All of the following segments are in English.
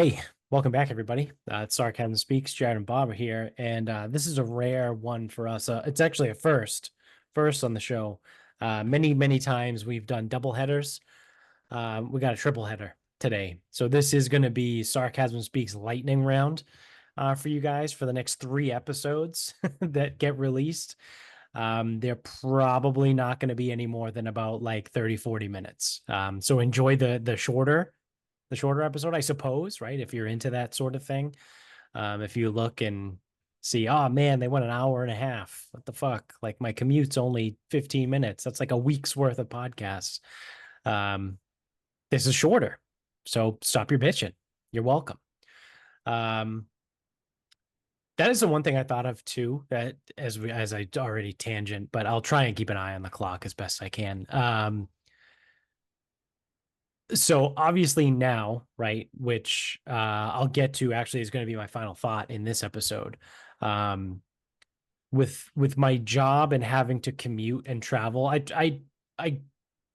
Hey, welcome back, everybody. It's Sarcasm Speaks. Jared and Bob are here, and this is a rare one for us. It's actually a first on the show. Many times we've done double headers. We got a triple header today, so this is going to be Sarcasm Speaks lightning round for you guys for the next 3 episodes that get released. They're probably not going to be any more than about like 30-40 minutes. So enjoy the shorter episode, I suppose, right? If you're into that sort of thing. If you look and see, oh man, they went an hour and a half. What the fuck? Like my commute's only 15 minutes. That's like a week's worth of podcasts. Um, this is shorter. So stop your bitching. You're welcome. Um, that is the one thing I thought of too, that as I already tangent, but I'll try and keep an eye on the clock as best I can. So obviously now, right, which I'll get to actually is going to be my final thought in this episode. Um, with my job and having to commute and travel, I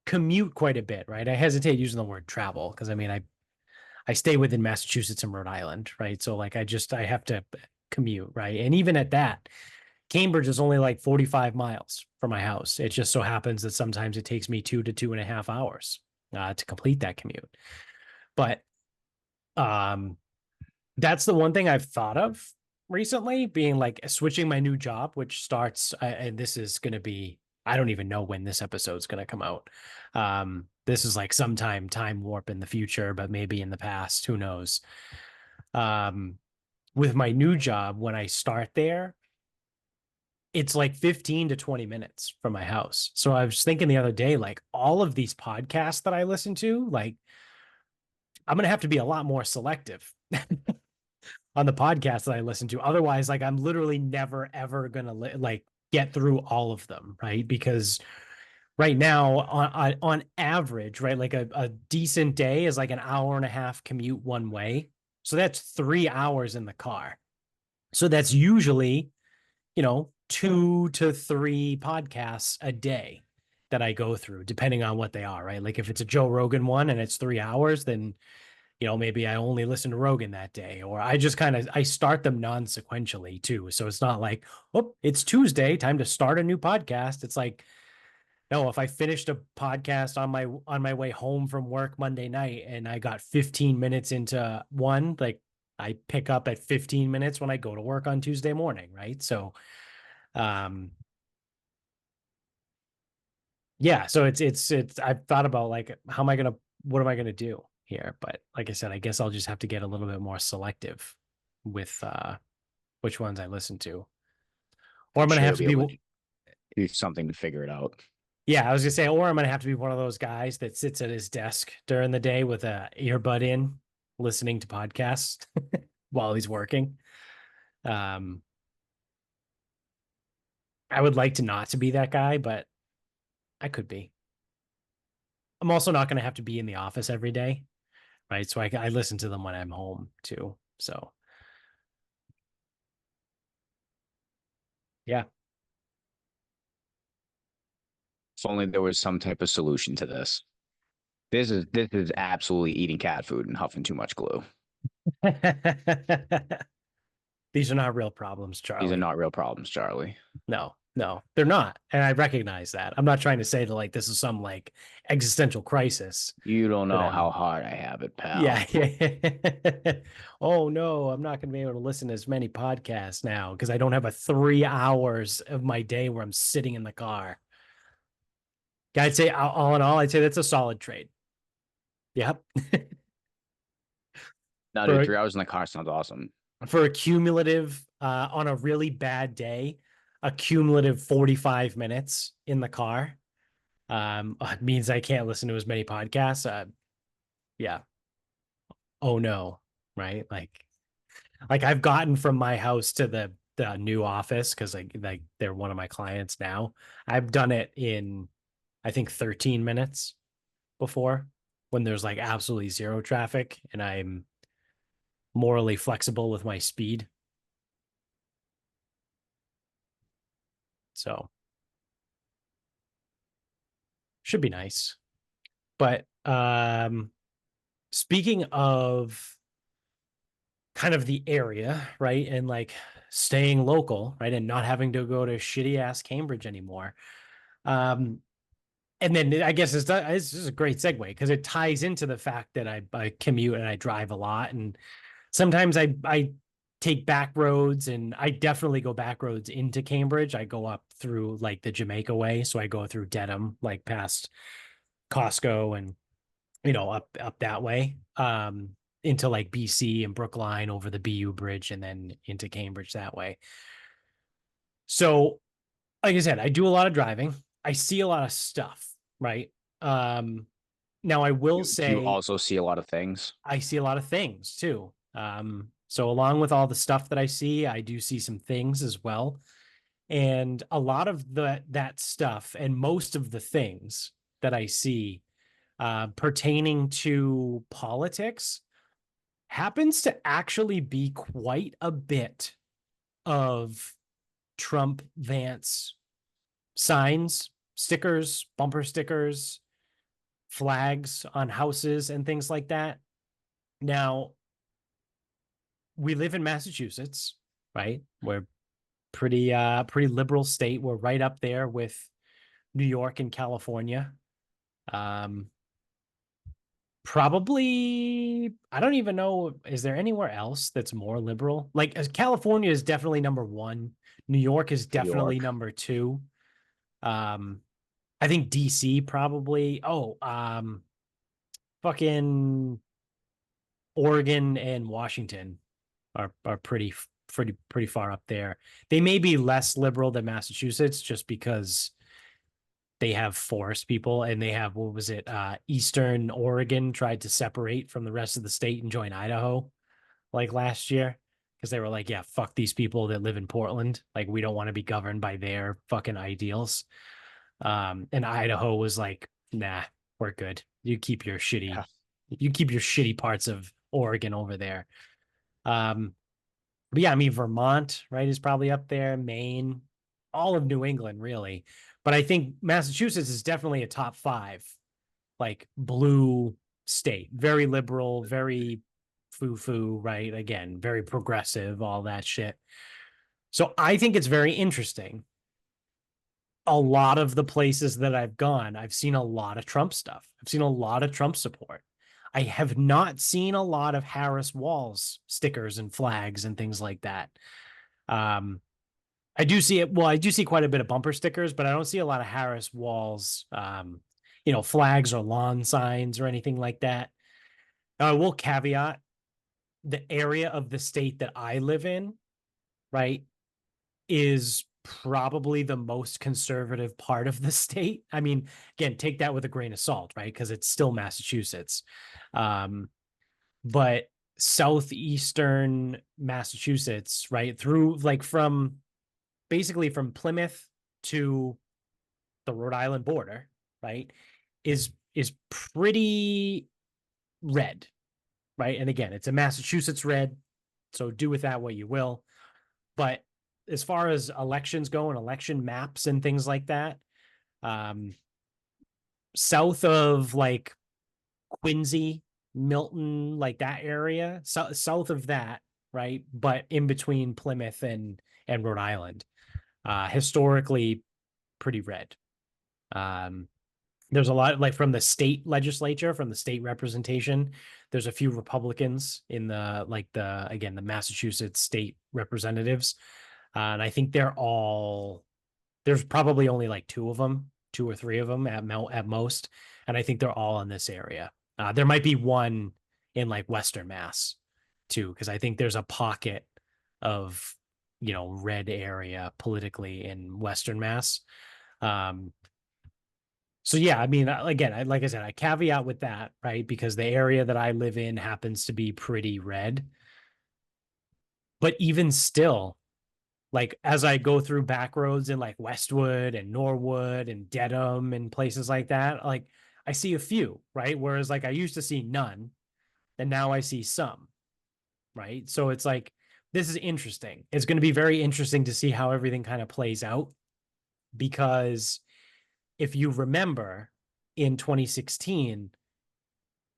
commute quite a bit, right? I hesitate using the word travel because I mean I stay within Massachusetts and Rhode Island, right? So like I have to commute, right? And even at that, Cambridge is only like 45 miles from my house. It just so happens that sometimes it takes me 2 to 2.5 hours to complete that commute. But um, that's the one thing I've thought of recently, being like switching my new job, which starts, and this is going to be, I don't even know when this episode's going to come out. This is like sometime time warp in the future, but maybe in the past, who knows? Um, with my new job, when I start there, it's like 15 to 20 minutes from my house. So I was thinking the other day, like all of these podcasts that I listen to, like I'm going to have to be a lot more selective on the podcast that I listen to. Otherwise, like I'm literally never ever going to like get through all of them, right? Because right now on average, right, like a decent day is like an hour and a half commute one way. So that's 3 hours in the car. So that's usually, 2 to 3 podcasts a day that I go through, depending on what they are, right? Like if it's a Joe Rogan one and it's 3 hours, then maybe I only listen to Rogan that day, or I just I start them non-sequentially too. So it's not like, oh, it's Tuesday, time to start a new podcast. It's like, no, if I finished a podcast on my way home from work Monday night and I got 15 minutes into one, like I pick up at 15 minutes when I go to work on Tuesday morning, right? So um yeah, so it's I've thought about like what am I gonna do here? But like I said, I guess I'll just have to get a little bit more selective with which ones I listen to. Or I'm gonna Sure you'll have to be be able to do something to figure it out. yeah, I was gonna say, or I'm gonna have to be one of those guys that sits at his desk during the day with a earbud in, listening to podcasts while he's working. Um, I would like to not to be that guy, but I could be. I'm also not gonna have to be in the office every day, right? So I listen to them when I'm home too. So yeah. If only there was some type of solution to this. This is absolutely eating cat food and huffing too much glue. These are not real problems, These are Charlie. not real problems, Charlie. No, they're not. And I recognize that. I'm not trying to say that like this is some like existential crisis You don't that know how I'm, hard I have it, pal. yeah. Yeah. Oh no, I'm not going to be able to listen to as many podcasts now because I don't have a 3 hours of my day where I'm sitting in the car. I'd say all in all, I'd say that's a solid trade. Yep. Now, dude, For 3 hours in the car sounds awesome. for a cumulative on a really bad day, a cumulative 45 minutes in the car means I can't listen to as many podcasts. Yeah. Oh no. Right. Like I've gotten from my house to the new office because like they're one of my clients now. I've done it in I think 13 minutes before when there's like absolutely zero traffic and I'm morally flexible with my speed. So should be nice. But speaking of kind of the area, right? And like staying local, right? And not having to go to shitty ass Cambridge anymore. Um, and then I guess it's just a great segue because it ties into the fact that I commute and I drive a lot. And sometimes I take back roads, and I definitely go back roads into Cambridge. I go up through like the Jamaica way. So I go through Dedham, like past Costco and up that way, into like BC and Brookline over the BU bridge and then into Cambridge that way. So, like I said, I do a lot of driving. I see a lot of stuff, right? Um, Now I will You say also see a lot of things. I see a lot of things too. So along with all the stuff that I see, I do see some things as well. And a lot of that stuff and most of the things that I see pertaining to politics happens to actually be quite a bit of Trump Vance signs, stickers, bumper stickers, flags on houses, and things like that. Now, we live in Massachusetts, right? We're pretty liberal state. We're right up there with New York and California. Um, Probably, I don't even know. Is there anywhere else that's more liberal? Like California is definitely number one. New York is New definitely York. number two. Um, I think DC probably. Oh, fucking Oregon and Washington are pretty far up there. They may be less liberal than Massachusetts just because they have forest people and they have, what was it, Eastern Oregon tried to separate from the rest of the state and join Idaho like last year because they were like, yeah, fuck these people that live in Portland, like we don't want to be governed by their fucking ideals. And Idaho was like, nah, we're good, Yeah. you keep your shitty parts of Oregon over there. But yeah, I mean, Vermont, right, is probably up there, Maine, all of New England, really. But I think Massachusetts is definitely a top five, like blue state, very liberal, very foo-foo, right? Again, very progressive, all that shit. So I think it's very interesting. A lot of the places that I've gone, I've seen a lot of Trump stuff. I've seen a lot of Trump support. I have not seen a lot of Harris Walls stickers and flags and things like that. Um, I do see it. Well, I do see quite a bit of bumper stickers, but I don't see a lot of Harris Walls, flags or lawn signs or anything like that. I will caveat the area of the state that I live in, right, is probably the most conservative part of the state. I mean, again, take that with a grain of salt, right? Because it's still Massachusetts. Um, but southeastern Massachusetts, right, through like from basically from Plymouth to the Rhode Island border, right, is pretty red, right? And again, it's a Massachusetts red, so do with that what you will. But as far as elections go and election maps and things like that, um, south of like Quincy, Milton, like that area, south of that, right? But in between Plymouth and Rhode Island, historically pretty red. Um, there's a lot like from the state legislature, from the state representation. There's a few Republicans in the Massachusetts state representatives, and I think there's probably only like two of them, two or three of them at most, and I think they're all in this area. There might be one in like Western Mass too, because I think there's a pocket of red area politically in Western Mass. Um, so yeah, I mean, again, like I said, I caveat with that, right? Because the area that I live in happens to be pretty red. But even still, like as I go through back roads in like Westwood and Norwood and Dedham and places like that, like I see a few, right? Whereas like I used to see none, and now I see some, right? So it's like this is interesting. It's going to be very interesting to see how everything kind of plays out because if you remember in 2016,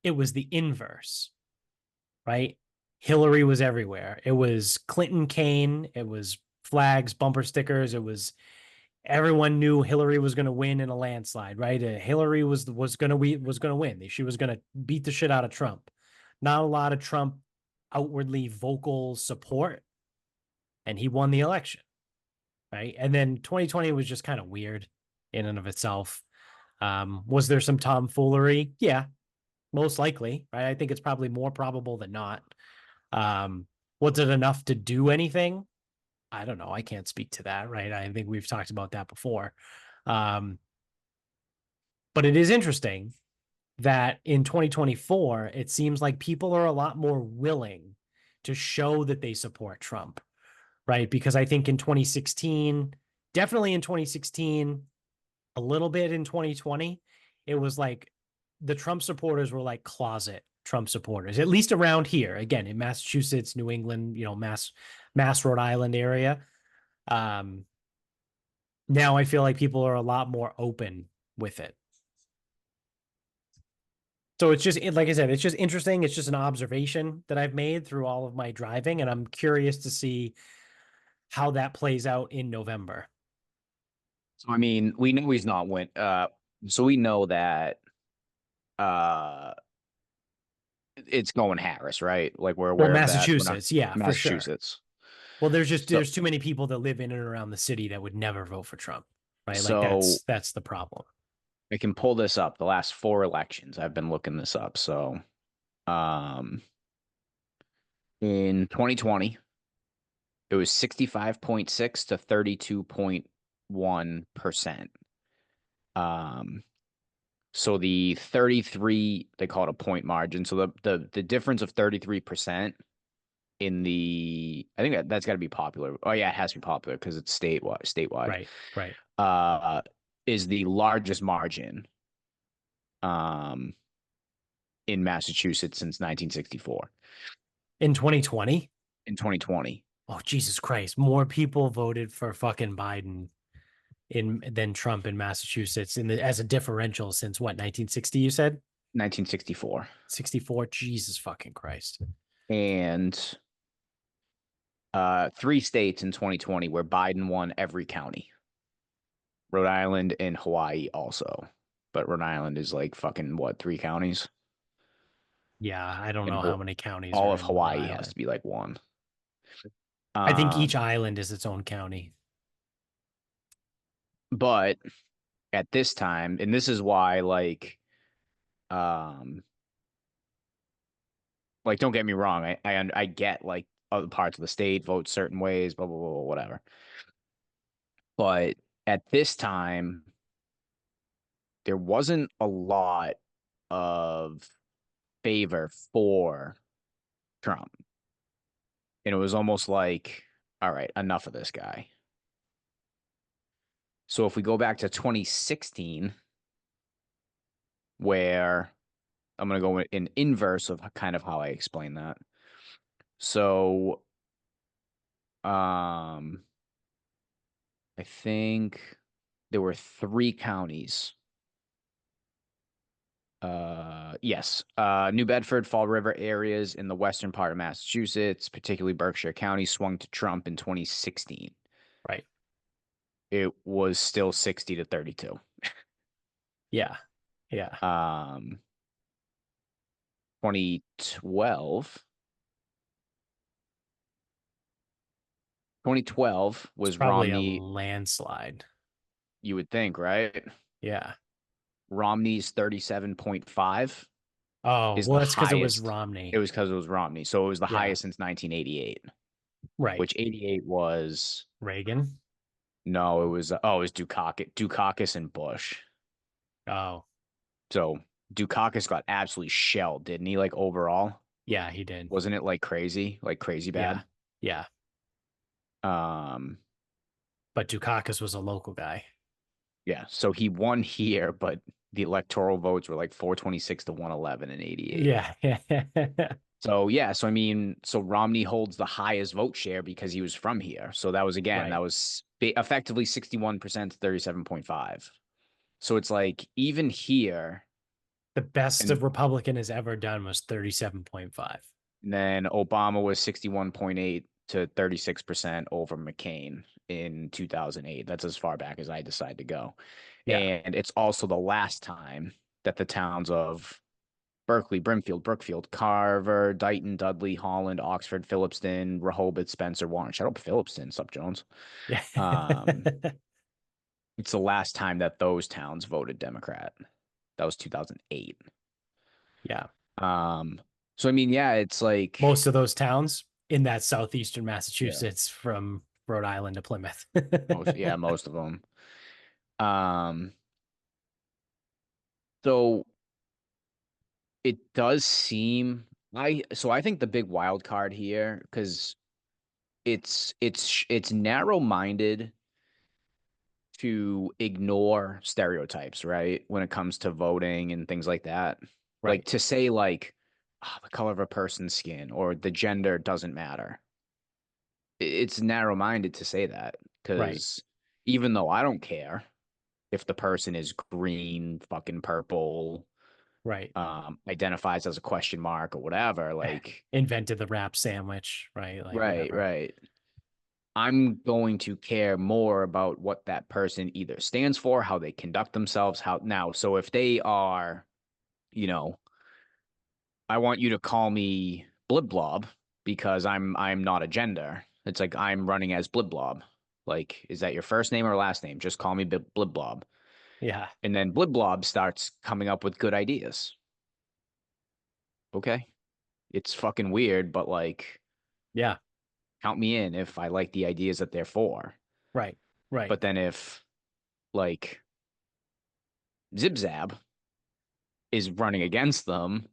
it was the inverse, right? Hillary was everywhere. It was Clinton Kane. It was flags, bumper stickers. It was everyone knew Hillary was going to win in a landslide, right? Hillary was going to win. She was going to beat the shit out of Trump. Not a lot of Trump outwardly vocal support, and he won the election, right? And then 2020 was just kind of weird in and of itself. Was there some tomfoolery? Yeah, most likely, right? I think it's probably more probable than not. Was it enough to do anything? I don't know. I can't speak to that, right? I think we've talked about that before. Um, but it is interesting that in 2024, it seems like people are a lot more willing to show that they support Trump, right? Because I think in 2016, definitely in 2016, a little bit in 2020, it was like the Trump supporters were like closet Trump supporters, at least around here, again, in Massachusetts, New England, Mass, Rhode Island area. Um, Now I feel like people are a lot more open with it. So it's just like I said, it's just interesting. It's just an observation that I've made through all of my driving, and I'm curious to see how that plays out in November. So I mean, we know he's not win. So we know that uh it's going Harris, right? Like we're Well, aware of that. We're not Massachusetts, yeah, for sure. Massachusetts. Well, So there's too many people that live in and around the city that would never vote for Trump, right? Like so that's the problem. I can pull this up. The last four elections, I've been looking this up. So um in 2020, it was 65.6 to 32.1%. Um so the 33, they call it a point margin. So the difference of 33% in the, I think that's got to be popular. Oh yeah, it has to be popular because it's statewide. Right, right. Uh, is the largest margin um in Massachusetts since 1964 In 2020, in 2020. oh Jesus Christ, more people voted for fucking Biden in than Trump in Massachusetts as a differential since what, 1960 you said? 1964. 64, Jesus fucking Christ. And three states in 2020 where Biden won every county. Rhode Island and Hawaii also. But Rhode Island is like fucking what, three counties? Yeah, I don't And know how many counties all are of in Rhode Hawaii has to Island. be like one. I think each Um, island is its own county. but at this time, and this is why um don't get me wrong, I get like other parts of the state vote certain ways, blah blah blah, blah whatever. But at this time, there wasn't a lot of favor for Trump. And it was almost like, all right, enough of this guy. So if we go back to 2016, where I'm going to go in inverse of kind of how I explain that. So, I think there were three counties. Yes, New Bedford, Fall River areas in the western part of Massachusetts, particularly Berkshire County, swung to Trump in 2016. Right. It was still 60 to 32. Yeah. Yeah. 2012, 2012 It's was probably a Romney, landslide. you would think, right? Yeah. Romney's 37.5 Oh, is well, the that's because it was highest. It Romney. was because it was Romney. So it was the Yeah. highest since 1988, Right. which 88 was, Reagan. no, it was Dukakis and Bush. Oh, So Dukakis got absolutely shelled, didn't he? Like overall, yeah, he did. wasn't it like crazy Yeah. bad? Yeah. Um, But Dukakis was a local guy. yeah. So he won here, but the electoral votes were like 426 to 111 in 88. Yeah. So yeah, so I mean, so Romney holds the highest vote share because he was from here. So that was again, that Right. was effectively 61% to 37.5. So it's like even here, The best a and Republican has ever done was 37.5. And then Obama was 61.8 to 36% over McCain in 2008. That's as far back as I decide to go. Yeah. And it's also the last time that the towns of Berkeley, Brimfield, Brookfield, Carver, Dighton, Dudley, Holland, Oxford, Phillipston, Rehoboth, Spencer, Warren. Shut up, Phillipston, sup, Jones. Yeah. Um, it's the last time that those towns voted Democrat. That was 2008. Yeah. Um, so I mean, yeah, it's like Most of those towns in that southeastern yeah, Massachusetts from Rhode Island to Plymouth. most of them. Um, so it does seem I think the big wild card here because it's narrow-minded to ignore stereotypes, right? When it comes to voting and things like that. Like Right. to say like the color of a person's skin or the gender doesn't matter. It's narrow-minded to say that Right. because even though I don't care if the person is green, fucking purple, Right. identifies as a question mark or whatever, like Invented the wrap sandwich, right? Like right, whatever. right. I'm going to care more about what that person either stands for, how they conduct themselves, how now. So if they are, you know, I want you to call me Blib because I'm not a gender. It's like I'm running as Blib. Like, is that your first name or last name? Just call me Blib. Yeah. And then Blib starts coming up with good ideas. Okay. It's fucking weird, but like, Yeah. count me in if I like the ideas that they're for. Right. Right. But then if like Zibzab is running against them,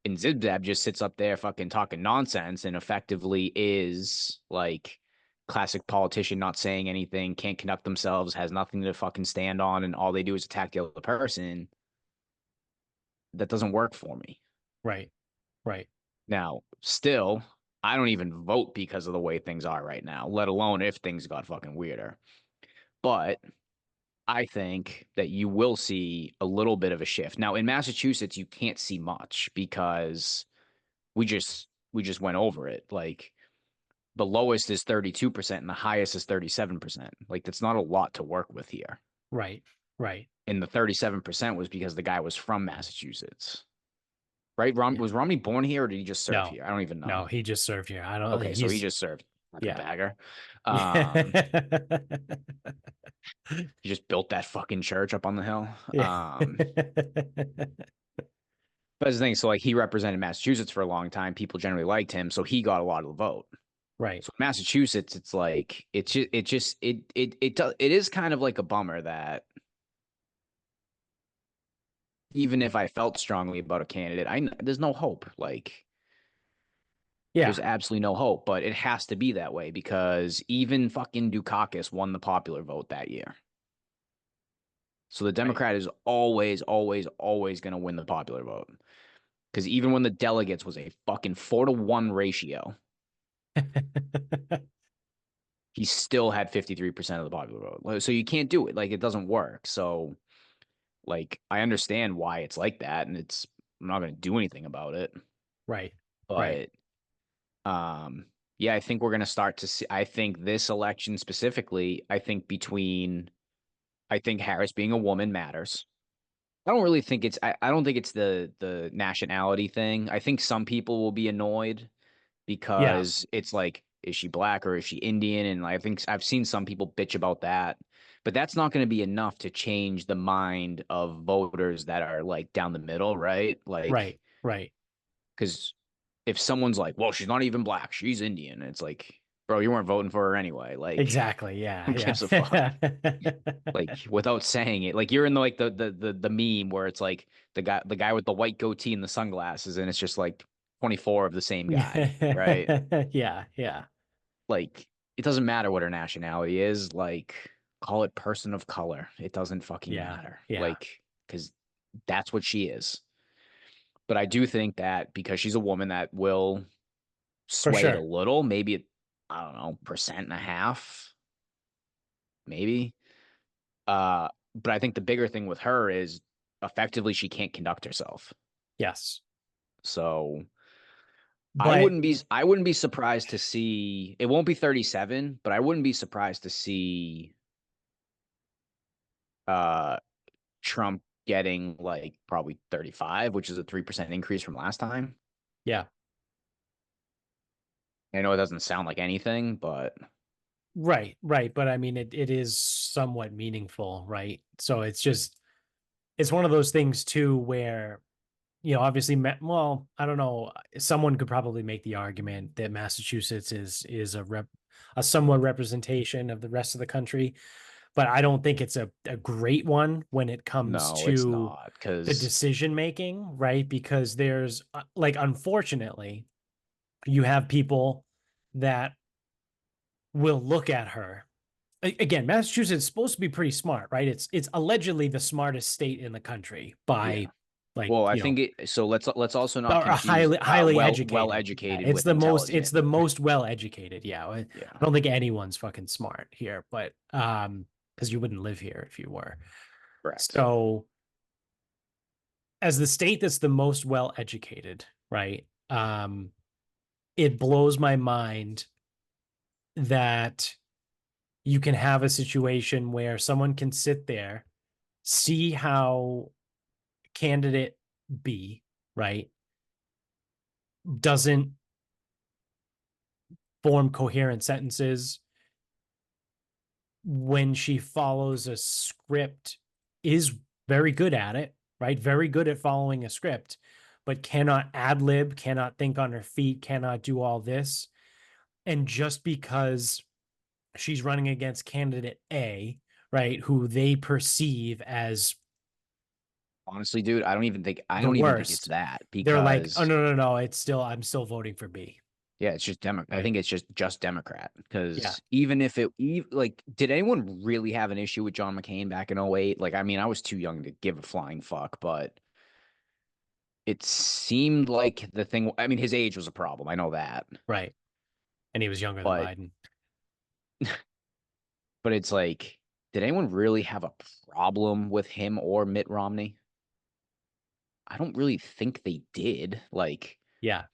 and Zibzab just sits up there fucking talking nonsense and effectively is like classic politician not saying anything, can't conduct themselves, has nothing to fucking stand on, and all they do is attack the other person. That doesn't work for me. Right. Right. Now, still, I don't even vote because of the way things are right now, let alone if things got fucking weirder. But I think that you will see a little bit of a shift. Now, in Massachusetts, you can't see much because we just went over it. Like the lowest is 32% and the highest is 37%. Like that's not a lot to work with here. Right. Right. And the 37% was because the guy was from Massachusetts. Right? Yeah. Was Romney born here or did he just serve No. here? I don't even know. No, he just served here. I don't Okay, so he he's just served like a yeah. bagger. Um, Yeah. he just built that fucking church up on the hill. Yeah. But that's the thing. So like he represented Massachusetts for a long time. People generally liked him, so he got a lot of the vote. Right. So Massachusetts, it's like it is kind of like a bummer that even if I felt strongly about a candidate, there's no hope. Like Yeah. there's absolutely no hope, but it has to be that way because even fucking Dukakis won the popular vote that year. So the Right. Democrat is always, always, always going to win the popular vote. Because even when the delegates was a fucking 4-1 ratio, he still had 53% of the popular vote. So you can't do it. Like it doesn't work. So like I understand why it's like that, and I'm not going to do anything about it. Right. Right. But yeah, I think we're going to start to see. I think this election specifically, I think Harris being a woman matters. I don't really think I don't think it's the nationality thing. I think some people will be annoyed Yeah. because it's like, is she black or is she Indian? And I think I've seen some people bitch about that, but that's not going to be enough to change the mind of voters that are like down the middle, right? Like, Right. Right. because if someone's like, well, she's not even black, she's Indian, it's like, bro, you weren't voting for her anyway. Like, Exactly. Yeah. who gives a fuck? Yeah. Like without saying it, like you're in the like the meme where it's like the guy with the white goatee and the sunglasses, and it's just like 24 of the same guy, right? Yeah. Yeah. Like it doesn't matter what her nationality is, like call it person of color. It doesn't fucking Yeah. matter. Yeah. Like, because that's what she is. But I do think that because she's a woman that will For sway it a sure. little, maybe I don't know, percent and a half, maybe. But I think the bigger thing with her is effectively she can't conduct herself. Yes. So But I wouldn't be surprised to see it won't be 37, but I wouldn't be surprised to see uh Trump getting like probably 35, which is a 3% increase from last time. yeah, I know it doesn't sound like anything, but right, right. But I mean, it is somewhat meaningful, right? So it's one of those things too where, obviously, well, I don't know. Someone could probably make the argument that Massachusetts is a somewhat representation of the rest of the country, but I don't think it's a great one when it comes no, it's to not the because decision making, right? Because there's like, unfortunately, you have people that will look at her. Again, Massachusetts is supposed to be pretty smart, right? It's allegedly the smartest state in the country yeah. by, like, Well, I think it so let's also not or a confuse highly well educated. Yeah, educated it's with it's intelligent. the most well educated. Yeah, I Yeah, don't think anyone's fucking smart here, but because you wouldn't live here if you were. correct. So, as the state that's the most well educated, right? It blows my mind that you can have a situation where someone can sit there, see how candidate B, right, doesn't form coherent sentences when she follows a script, is very good at it, right? Very good at following a script, but cannot ad lib, cannot think on her feet, cannot do all this. And just because she's running against candidate A, right, who they perceive as Honestly, dude, I the don't even think it's worst, that they're like, oh, because no, no, no, I'm still voting for B, yeah, it's just I right? think it's just Democrat Yeah, because even if like, did anyone really have an issue with John McCain back in '08? Like, I mean, I was too young to give a flying fuck, but it seemed like the thing. I mean, his age was a problem. I know that, right. And he was younger than but Biden. it's like, did anyone really have a problem with him or Mitt Romney? I don't really think they did. Like, Yeah,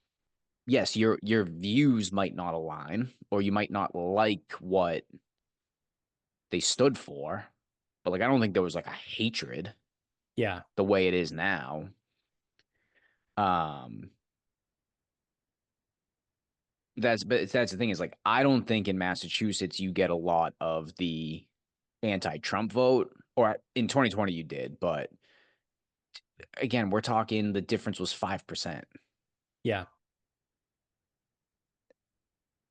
yes, your views might not align, or you might not like what they stood for, but like I don't think there was like a hatred yeah, the way it is now. Um, that's the thing is like I don't think in Massachusetts you get a lot of the anti-Trump vote, or in 2020 you did, but again, we're talking the difference was 5%. yeah,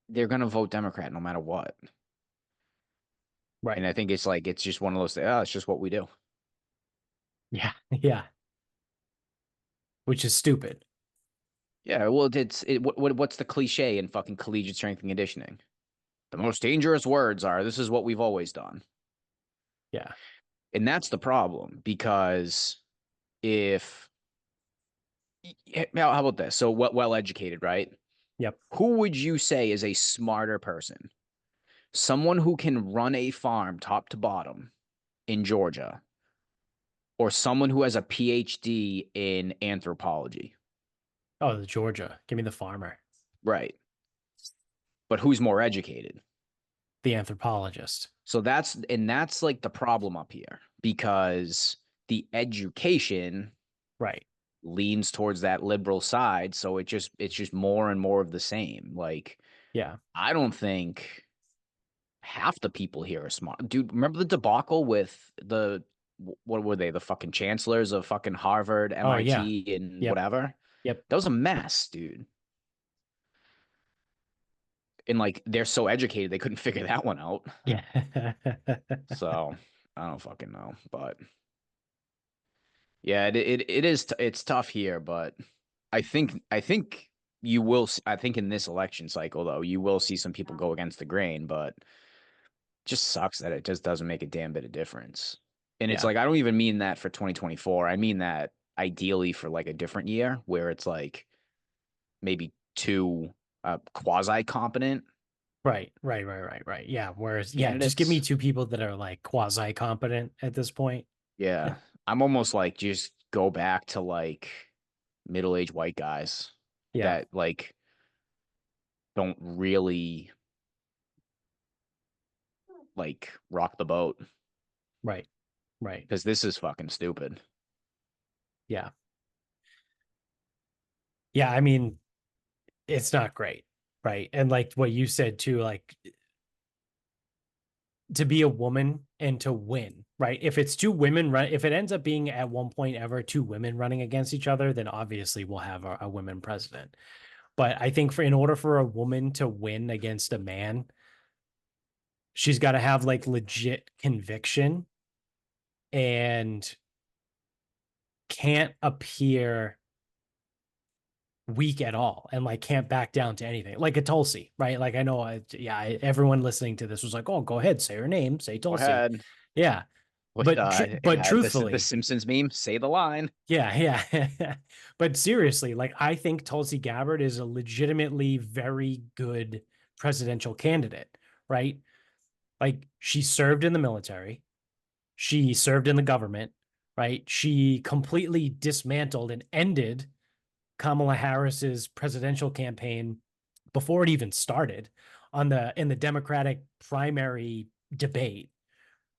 They're gonna vote Democrat no matter what. And right. I think it's like it's just one of those things, oh, it's just what we do. Yeah, yeah, which is stupid. Yeah, well, what's the cliche in fucking collegiate strength and conditioning? The most dangerous words are this is what we've always done. Yeah, And that's the problem because if how about this? So what well educated, right? yep. Who would you say is a smarter person? Someone who can run a farm top to bottom in Georgia or someone who has a PhD in anthropology? Oh, the Georgia. Give me the farmer, Right. But who's more educated? the anthropologist. So that's like the problem up here because the education Right. leans towards that liberal side, so it's just more and more of the same. Like Yeah. I don't think half the people here are smart. Dude, remember the debacle with what were they? The fucking chancellors of fucking Harvard, Oh, yeah. MIT, and Yep. whatever? Yep. That was a mess, dude. And like they're so educated they couldn't figure that one out. Yeah. So I don't fucking know. But yeah, it is it's tough here, but I think you will I think in this election cycle though, you will see some people go against the grain, but it just sucks that it just doesn't make a damn bit of difference. And it's Yeah. like I don't even mean that for 2024. I mean that ideally for like a different year where it's like maybe two quasi competent Right. Right. Right. Right. Right. Yeah. Whereas, yeah, just give me candidates. two people that are like quasi competent at this point. Yeah. I'm almost like just go back to like middle-aged white guys Yeah. that like don't really like rock the boat Right. Right. because this is fucking stupid. Yeah. Yeah. I mean, it's not great. Right. And like what you said too, like to be a woman and to win, right? If it's two women run, if it ends up being at one point ever two women running against each other, then obviously we'll have a women president. But I think in order for a woman to win against a man, she's got to have like legit conviction and can't appear weak at all and like can't back down to anything like a Tulsi, right? Like I know, everyone listening to this was like, oh, go ahead, say her name, say Go Tulsi. ahead. Yeah. With But this is the truthfully, Simpsons meme. Say the line. yeah, yeah. But seriously, like I think Tulsi Gabbard is a legitimately very good presidential candidate, right? Like she served in the military, she served in the government, right? She completely dismantled and ended Kamala Harris's presidential campaign before it even started on the in the Democratic primary debate,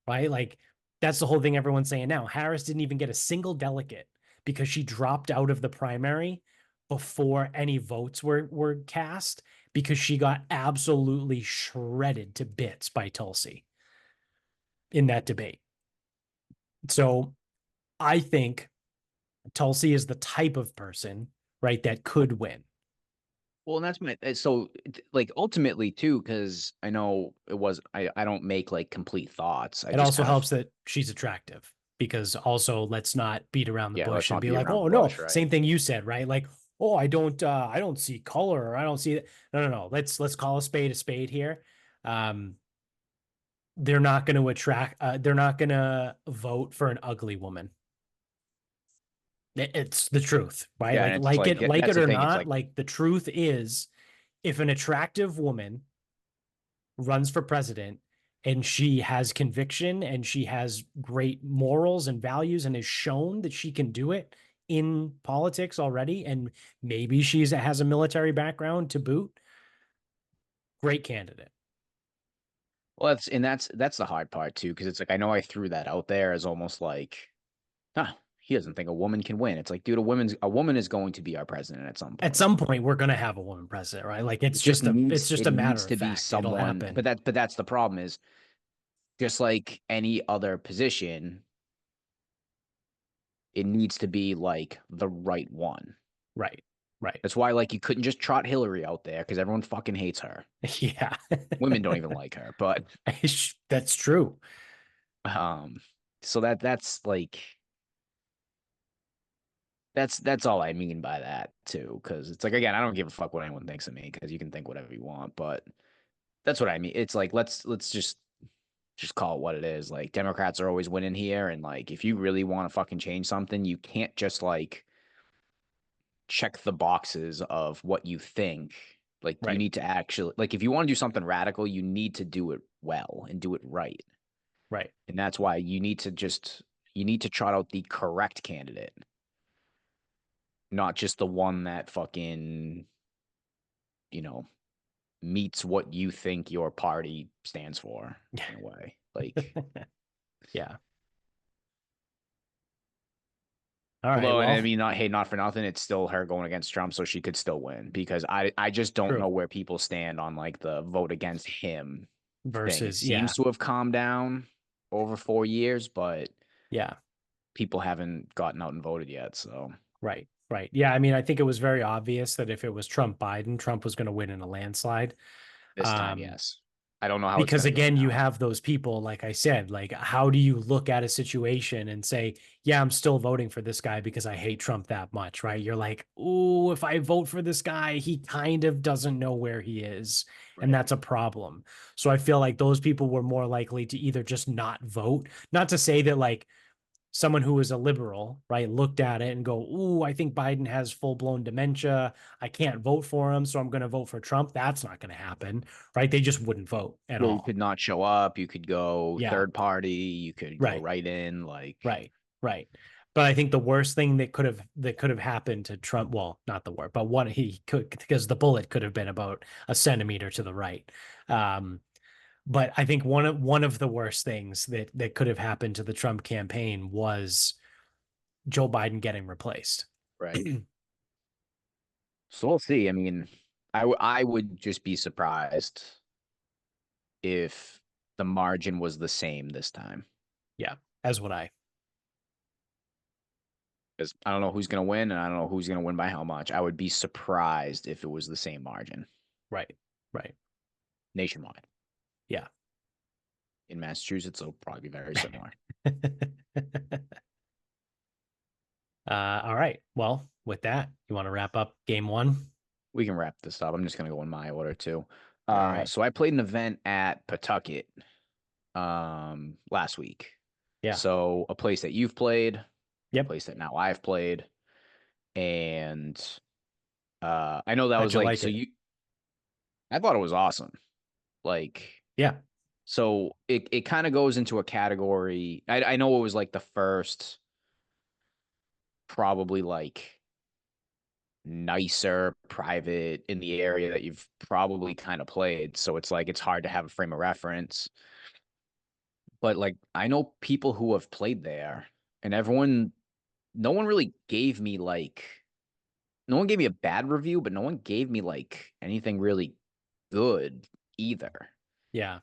right? Like that's the whole thing everyone's saying now. Harris didn't even get a single delegate because she dropped out of the primary before any votes were cast because she got absolutely shredded to bits by Tulsi in that debate. So I think Tulsi is the type of person, right, that could win. Well, and that's my so like ultimately too, because I know it was I don't make like complete thoughts. I It just also kind of helps that she's attractive because also let's not beat around the yeah, bush let's and not be beat like, around the oh no, bush, right? same thing you said, right? Like, oh, I don't see color or I don't see it. No, no, no. Let's call a spade here. Um, they're not going to attract. They're not going to vote for an ugly woman. It's the truth, right? Yeah, and it's like Like that's it the or thing. It's not. like Like the truth is, if an attractive woman runs for president and she has conviction and she has great morals and values and has shown that she can do it in politics already and maybe she's has a military background to boot, great candidate. well, that's the hard part too, because it's like I know I threw that out there as almost like, huh, he doesn't think a woman can win. It's like, dude, a woman is going to be our president at some At point. some point we're going to have a woman president, right? Like it's just It a matter needs of to be fact, it'll someone, happen. but that's the problem is just like any other position, it needs to be like the right one. Right, right. That's why like you couldn't just trot Hillary out there because everyone fucking hates her. Yeah. Women don't even like her, but That's true. um so that's like that's all I mean by that too, because it's like again, I don't give a fuck what anyone thinks of me because you can think whatever you want, but that's what I mean. It's like let's just call it what it is. Like Democrats are always winning here, and like if you really want to fucking change something, you can't just like check the boxes of what you think. Like you Right, need to actually like if you want to do something radical, you need to do it well and do it right. right. And that's why you need to trot out the correct candidate, not just the one that fucking, you know, meets what you think your party stands for in a way. Like Yeah. All right. although, and I Well, mean, not hey, not for nothing, it's still her going against Trump, so she could still win because I just don't true. know where people stand on like the vote against him thing. It Versus, seems yeah. to have calmed down over 4 years, but Yeah. people haven't gotten out and voted yet. So Right. Right. Yeah. I mean, I think it was very obvious that if it was Trump Biden, Trump was going to win in a landslide. this time, Um, yes. I don't know how it's because gonna go again, you now. have those people, like I said, like how do you look at a situation and say, yeah, I'm still voting for this guy because I hate Trump that much, right? You're like, oh, if I vote for this guy, he kind of doesn't know where he is. And Right. that's a problem. So I feel like those people were more likely to either just not vote, not to say that like someone who is a liberal, right, looked at it and go, "Ooh, I think Biden has full-blown dementia. I can't vote for him, so I'm going to vote for Trump." That's not going to happen, right? They just wouldn't vote at Yeah, you all. could not show up. You could go Yeah, third party. You could go right, right in. Like, right, right. But I think the worst thing that could have happened to Trump, well, not the worst, but one he could, because the bullet could have been about a centimeter to the right. Um, but I think one of the worst things that could have happened to the Trump campaign was Joe Biden getting replaced. Right. So we'll see. I mean, I would just be surprised if the margin was the same this time. Yeah, as would I. Because I don't know who's going to win, and I don't know who's going to win by how much. I would be surprised if it was the same margin Right. Right. nationwide. Yeah. In Massachusetts, it'll probably be very similar. All right. Well, with that, you want to wrap up game one? We can wrap this up. I'm just going to go in my order too. All right. So I played an event at Pawtucket last week. Yeah. So a place that you've played, a Yep. place that now I've played, and I know that How'd was you like like so it? you. I thought it was awesome. Like Yeah. so it kind of goes into a category. I know it was like the first probably like nicer private in the area that you've probably kind of played. So it's like it's hard to have a frame of reference. But like I know people who have played there and everyone no one really gave me like no one gave me a bad review, but no one gave me like anything really good either. Yeah.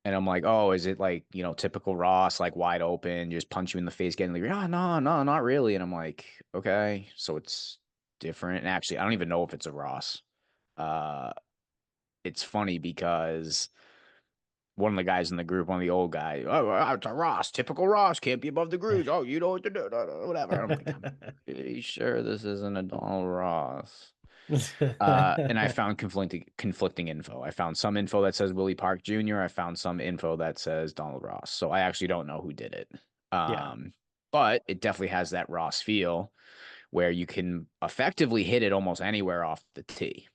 And I'm like, oh, is it like, typical Ross, like wide open, just punch you in the face, getting like, oh, no, no, not really. And I'm like, okay, so it's different. And actually, I don't even know if it's a Ross. Uh, it's funny because one of the guys in the group, one of the old guys, oh, it's a Ross, typical Ross, can't be above the grooves. Oh, you know what to do, whatever. And I'm like, I'm pretty sure this isn't a Donald Ross. And I found conflicting info. I found some info that says Willie Park Jr. I found some info that says Donald Ross. So I actually don't know who did it. Yeah. Um, but it definitely has that Ross feel where you can effectively hit it almost anywhere off the tee.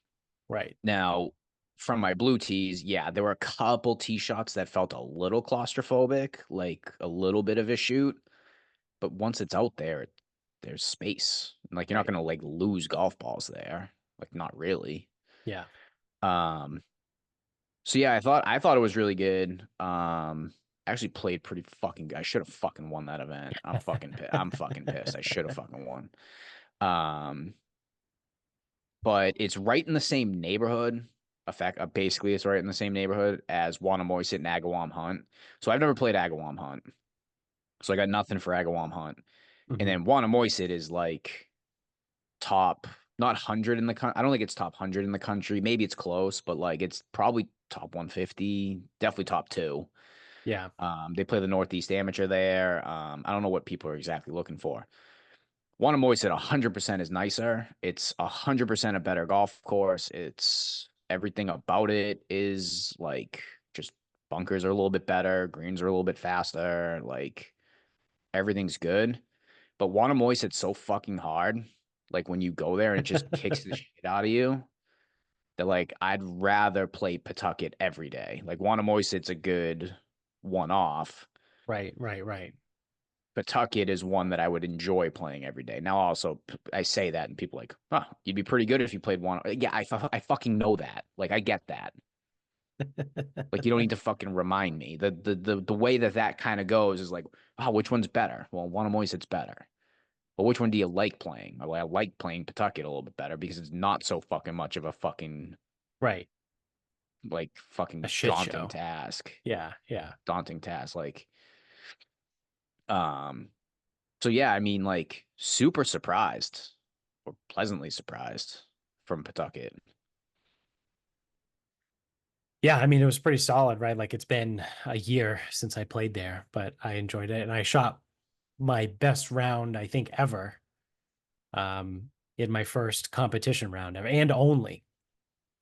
Right. Now, from my blue tees, yeah, there were a couple tee shots that felt a little claustrophobic, like a little bit of a shoot. But once it's out there, there's space. Like you're not Right. gonna like lose golf balls there. Like not really. Yeah. Um, so yeah, I thought it was really good. I actually played pretty fucking good. I should have fucking won that event. I'm fucking pissed. I should have fucking won. Um, but it's right in the same neighborhood. Basically, it's right in the same neighborhood as Wannamoysit and Agawam Hunt. So I've never played Agawam Hunt. So I got nothing for Agawam Hunt. And Mhm. then Wannamoysit is like top, not 100 in the country. I don't think it's top 100 in the country. Maybe it's close, but like it's probably top 150, definitely top two. Yeah. They play the Northeast Amateur there. I don't know what people are exactly looking for. Wannamoysit 100% is nicer. It's 100% a better golf course. It's everything about it is like just bunkers are a little bit better, greens are a little bit faster, like everything's good. But Wannamoysit's so fucking hard. Like when you go there and it just kicks the shit out of you. That like I'd rather play Pawtucket every day. Like Wannamoysit's a good one off. Right. Right. Right. Pawtucket is one that I would enjoy playing every day. Now, also, I say that, and people are like, "Huh, you'd be pretty good if you played one." Yeah, I fucking know that. Like, I get that. Like, you don't need to fucking remind me. The way that kind of goes is like, oh, which one's better? Well, Wannamoysit's better. But which one do you like playing? Well, I like playing Pawtucket a little bit better because it's not so fucking much of a fucking Right. like A fucking shit show. Yeah. Yeah. daunting task. Like, um, so yeah, I mean, like super surprised or pleasantly surprised from Pawtucket. Yeah. I mean, it was pretty solid, right? Like it's been a year since I played there, but I enjoyed it. And I shot my best round, I think, ever, in my first competition round ever and only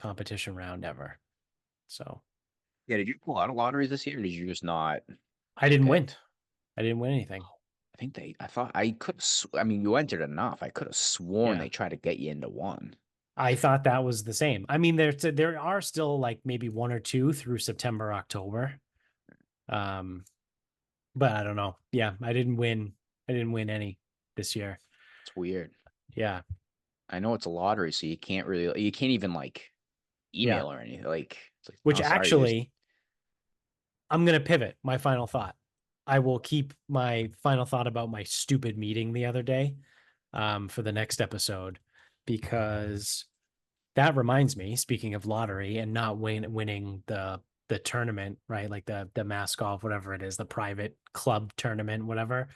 competition round ever. So Yeah, did you pull out a lottery this year? Or did you just not I get didn't win. picked? I didn't win anything. I thought I could, I mean, you entered enough. I could have sworn Yeah. they tried to get you into one. I thought that was the same. I mean, there are still like maybe one or two through September, October. Um, but I don't know. Yeah, I didn't win. I didn't win any. this year. It's weird. Yeah. I know it's a lottery, so you can't even like Yeah. email or anything. Like, it's like, Which oh, sorry, there's actually, I'm going to pivot my final thought. I will keep my final thought about my stupid meeting the other day for the next episode because that reminds me, speaking of lottery and not winning the tournament, right? Like the mass golf, whatever it is, the private club tournament, whatever.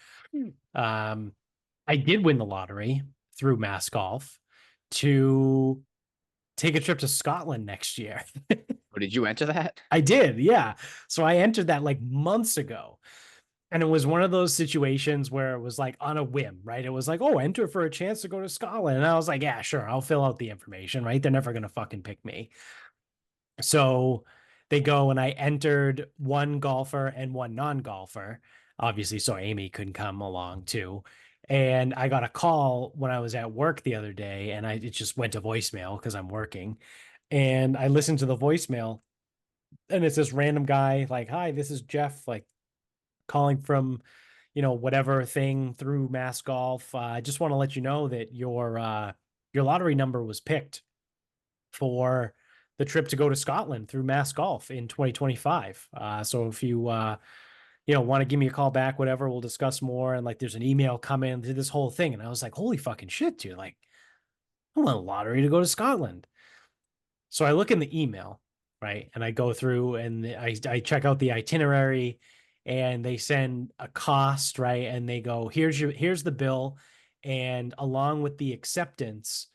Um, I did win the lottery through mass golf to take a trip to Scotland next year. oh, did you enter that? I did, yeah. So I entered that like months ago. And it was one of those situations where it was like on a whim, right? It was like, oh, enter for a chance to go to Scotland. And I was like, yeah, sure, I'll fill out the information, right? They're never going to fucking pick me. So they go and I entered one golfer and one non-golfer, obviously, so Amy couldn't come along too. And I got a call when I was at work the other day, and it just went to voicemail because I'm working. And I listened to the voicemail, and it's this random guy like, "Hi, this is Jeff, like calling from, whatever thing through Mass Golf. I just want to let you know that your lottery number was picked for the trip to go to Scotland through Mass Golf in 2025. So if you want to give me a call back, whatever, we'll discuss more. And like, there's an email coming to this whole thing, and I was like, holy fucking shit, dude! Like, I want a lottery to go to Scotland. So I look in the email, right, and I go through and I check out the itinerary, and they send a cost, right, and they go, here's the bill, and along with the acceptance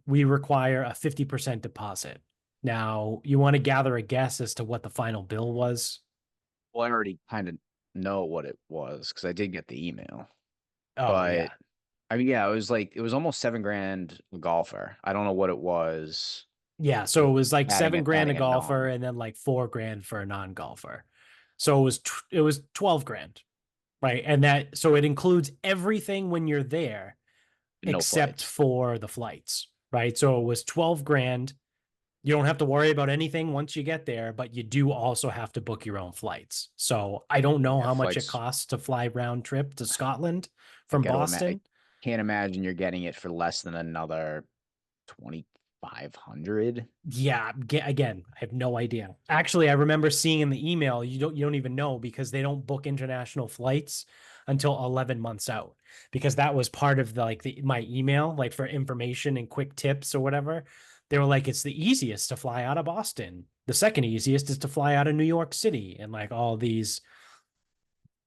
we require a 50% deposit. Now, you want to gather a guess as to what the final bill was? Well, I already kind of know what it was because I did get the email. Oh, But yeah. I mean, yeah, it was almost 7 grand a golfer. I don't know what it was Yeah. So it was like adding 7 grand a adding a golfer non. and then like 4 grand for a non golfer. So it was 12 grand, right? And so it includes everything when you're there No except flights. for the flights, right? So it was 12 grand. You don't have to worry about anything once you get there, but you do also have to book your own flights. So I don't know Yeah, how much it flights. costs to fly round trip to Scotland I from got to imagine. I Boston. can't imagine you're getting it for less than another 2,500. Yeah, again, I have no idea. Actually, I remember seeing in the email, you don't even know because they don't book international flights until 11 months out because that was part of my email like for information and quick tips or whatever. They were like it's the easiest to fly out of Boston. The second easiest is to fly out of New York City and like all these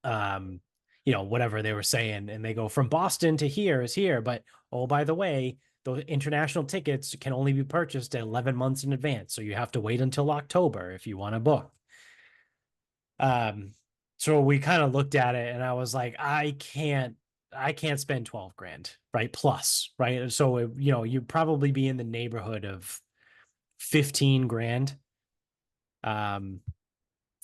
um whatever they were saying, and they go from Boston to here is here, but oh, by the way, the international tickets can only be purchased at 11 months in advance, so you have to wait until October if you want to book. um so we kind of looked at it and I was like, I can't spend 12 grand, right, plus, right? So you'd probably be in the neighborhood of 15 grand um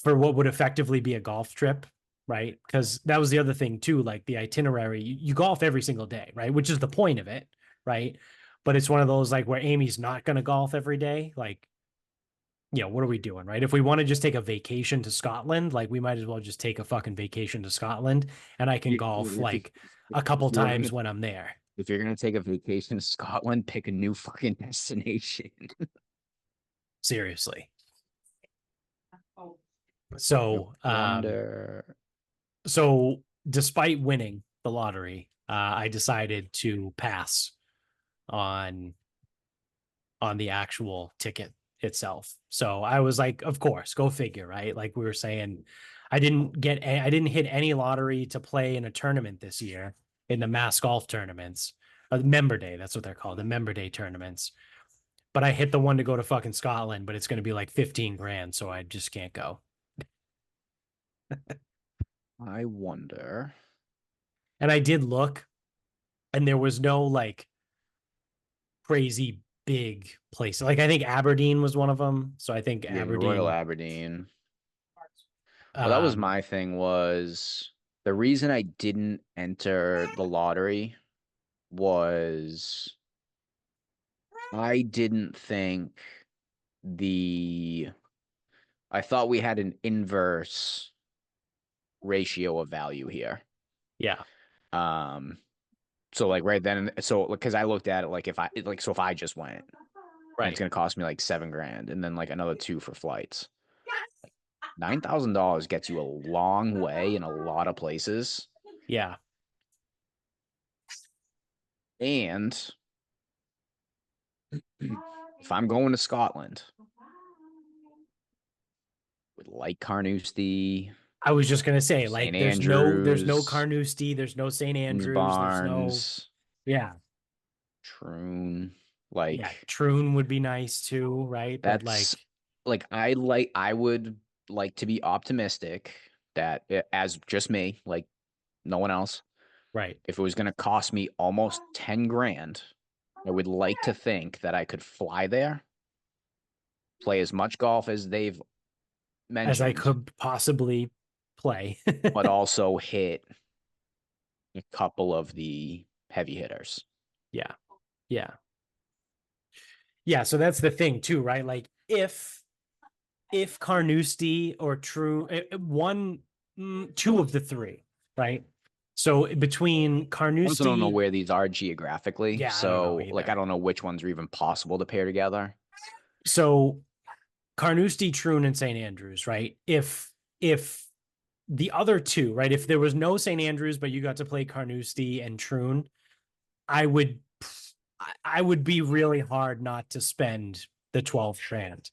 for what would effectively be a golf trip, right? Because that was the other thing too, like the itinerary. You golf every single day, right? Which is the point of it, right? But it's one of those like where Amy's not going to golf every day. Like, what are we doing, right? If we want to just take a vacation to Scotland, like we might as well just take a fucking vacation to Scotland, and I can golf If you like a couple if you're times gonna when I'm there. if you're gonna take a vacation to Scotland, pick a new fucking destination. Seriously. I So, wonder. so despite winning the lottery, I decided to pass on the actual ticket itself. So I was like, of course, go figure, right? Like we were saying, I didn't hit any lottery to play in a tournament this year in the mass golf tournaments, member day. That's what they're called, the member day tournaments. But I hit the one to go to fucking Scotland, but it's going to be like 15 grand. So I just can't go. I wonder. And I did look, and there was no like crazy big place. Like I think Aberdeen was one of them. So I think Yeah, Royal Aberdeen, Aberdeen. Well, that was um, my thing was the reason I didn't enter the lottery was I didn't think the I thought we had an inverse ratio of value here. yeah. Um, so like right then, so because I looked at it like if I just went and it's Right. gonna cost me like 7 grand and then like another two for flights. $9,000 gets you a long way in a lot of places. Yeah. And if I'm going to Scotland with like Carnoustie, I was just gonna say, St. like, there's no Andrews, Carnoustie, there's no St. Andrews, there's no, Barnes, yeah, Troon, yeah. like Troon would be nice too, right? But that's like, like I would like to be optimistic that as just me, like no one else, right. if it was going to cost me almost 10 grand, I would like to think that I could fly there, play as much golf as they've As I mentioned, could possibly play. but also hit a couple of the heavy hitters. Yeah. Yeah. Yeah. So that's the thing too, right? Like if Carnoustie or True one, two of the three, right? So between I also don't know Carnoustie, where these are geographically, yeah, I don't know so like I either. don't know which ones are even possible to pair together. So Carnoustie, Troon, and St. Andrews, right? If the other two, right? If there was no St. Andrews, but you got to play Carnoustie and Troon, I would I would be really hard not to spend the 12 grand.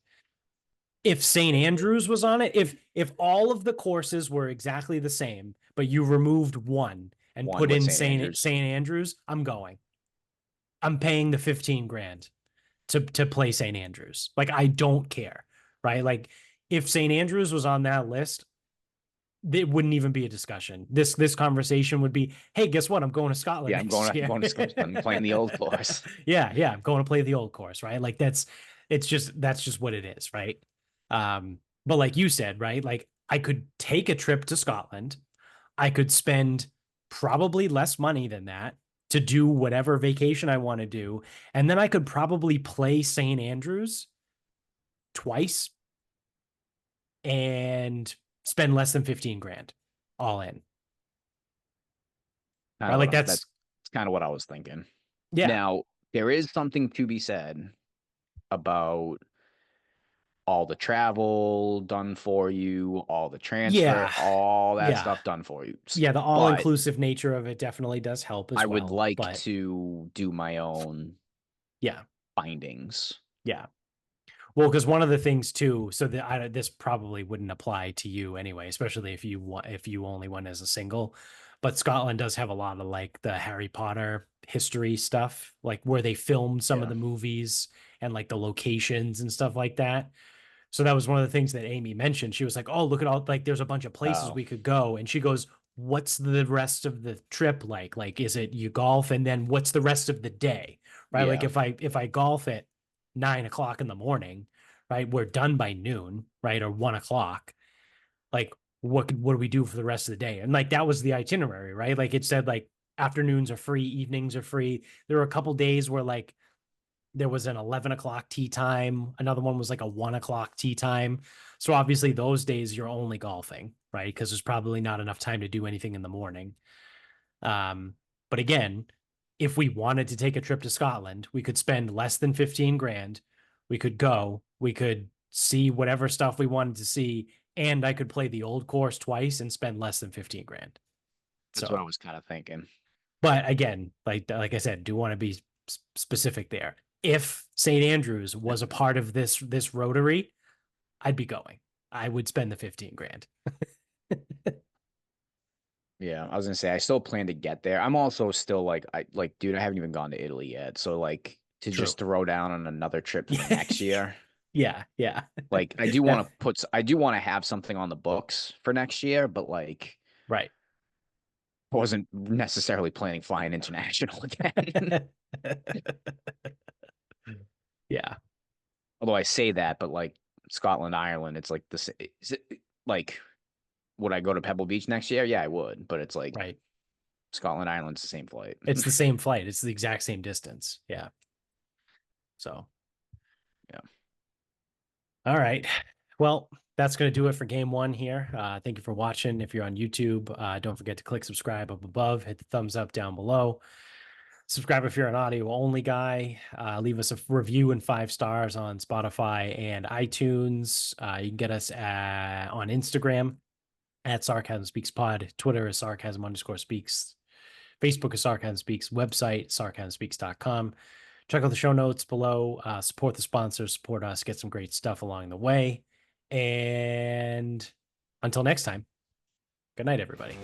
If St. Andrews was on it, if all of the courses were exactly the same, but you removed one and One put with in St. St. Andrews. St. Andrews, I'm going. I'm paying the 15 grand to play St. Andrews. Like I don't care, right? Like if St. Andrews was on that list, it wouldn't even be a discussion. This conversation would be, hey, guess what? I'm going to Scotland Yeah, next I'm year. going to Scotland, playing the old course. Yeah, yeah, I'm going to play the old course, right? Like that's just what it is, right? But like you said, right? Like I could take a trip to Scotland. I could spend probably less money than that to do whatever vacation I want to do, and then I could probably play St. Andrews twice and spend less than 15 grand all in. Kind Right? of Like that's that's kind of what I was thinking. yeah. Now, there is something to be said about all the travel done for you, all the transfer, Yeah. all that Yeah. stuff done for you. Yeah, the But all-inclusive nature of it definitely does help I as would well. like But to do my own yeah. findings. Yeah. Well, because one of the things too, so that this probably wouldn't apply to you anyway, especially if you only went as a single. But Scotland does have a lot of like the Harry Potter history stuff, like where they filmed some of Yeah. the movies and like the locations and stuff like that. So that was one of the things that Amy mentioned. She was like, "Oh, look at all like there's a bunch of places Oh, we could go." And she goes, "What's the rest of the trip like? Like is it you golf and then what's the rest of the day?" Right? Like yeah. if I golf at 9 o'clock in the morning, right? We're done by noon, right? Or 1 o'clock. Like what do we do for the rest of the day? And like that was the itinerary, right? Like it said like afternoons are free, evenings are free. There were a couple days where like there was an 11 o'clock tea time. Another one was like a 1 o'clock tea time. So obviously those days you're only golfing, right? Because there's probably not enough time to do anything in the morning. Um, but again, if we wanted to take a trip to Scotland, we could spend less than 15 grand. We could go, we could see whatever stuff we wanted to see, and I could play the old course twice and spend less than 15 grand. That's what I So, was kind of thinking. but again, like I said, do want to be specific there. If St. Andrews was a part of this rotary, I'd be going. I would spend the 15 grand. Yeah, I was gonna say I still plan to get there. I'm also still dude, I haven't even gone to Italy yet. So like to True. just throw down on another trip for next year. Yeah, yeah. Like That I do want to have something on the books for next year, but like right. I wasn't necessarily planning flying international again. Yeah, Although I say that, but like Scotland, Ireland, it's like this is it like would I go to Pebble Beach next year? Yeah, I would, but it's like right. Scotland, Ireland's the same flight. It's the same flight. It's the exact same distance. Yeah. So, Yeah. all right. Well, that's going to do it for game one here. Thank you for watching. If you're on YouTube, don't forget to click subscribe up above, hit the thumbs up down below. Subscribe if you're an audio only guy. Leave us a review and 5 stars on Spotify and iTunes. You can get us on Instagram at Sarcasm Speaks Pod. Twitter is Sarcasm_speaks. Facebook is Sarcasm Speaks. Website, sarcasmspeaks.com. Check out the show notes below. Support the sponsors, support us, get some great stuff along the way. And until next time, good night, everybody.